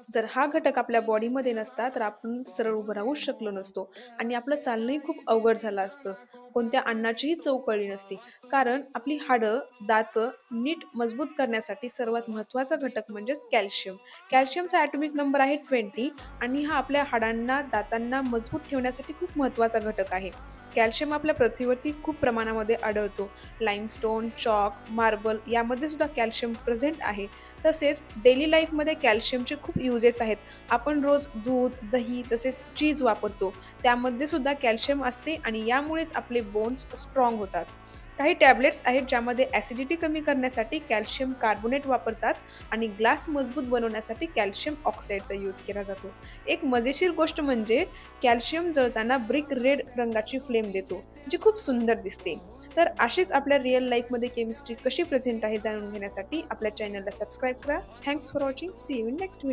जर हा घटक आपल्या बॉडीमध्ये नसता तर आपण सरळ उभं राहूच शकलो नसतो आणि आपलं चालणंही खूप अवघड झालं असतं. कोणत्या अन्नाचीही चव कळली नसती. कारण आपली हाडं, दातं नीट मजबूत करण्यासाठी सर्वात महत्त्वाचा घटक म्हणजेच कॅल्शियम. कॅल्शियमचा ॲटॉमिक नंबर आहे 20 आणि हा आपल्या हाडांना, दातांना मजबूत ठेवण्यासाठी खूप महत्त्वाचा घटक आहे. कॅल्शियम आपल्या पृथ्वीवरती खूप प्रमाणामध्ये आढळतो. लाईमस्टोन, चॉक, मार्बल यामध्ये सुद्धा कॅल्शियम प्रेझेंट आहे. तसेच डेली लाईफमध्ये कॅल्शियमचे खूप युजेस आहेत. आपण रोज दूध, दही तसेच चीज वापरतो. त्यामध्ये सुद्धा कॅल्शियम असते आणि यामुळेच आपले बोन्स स्ट्राँग होतात. काही टॅबलेट्स आहेत ज्यामध्ये ॲसिडिटी कमी करण्यासाठी कॅल्शियम कार्बोनेट वापरतात आणि ग्लास मजबूत बनवण्यासाठी कॅल्शियम ऑक्साईडचा यूज केला जातो. एक मजेशीर गोष्ट म्हणजे कॅल्शियम जळताना ब्रिक रेड रंगाची फ्लेम देतो, जी खूप सुंदर दिसते. तर अशीच आपल्या रिअल लाईफमध्ये केमिस्ट्री कशी प्रेझेंट आहे जाणून घेण्यासाठी आपल्या चॅनलला सबस्क्राईब करा. Thanks for watching. See you in next video.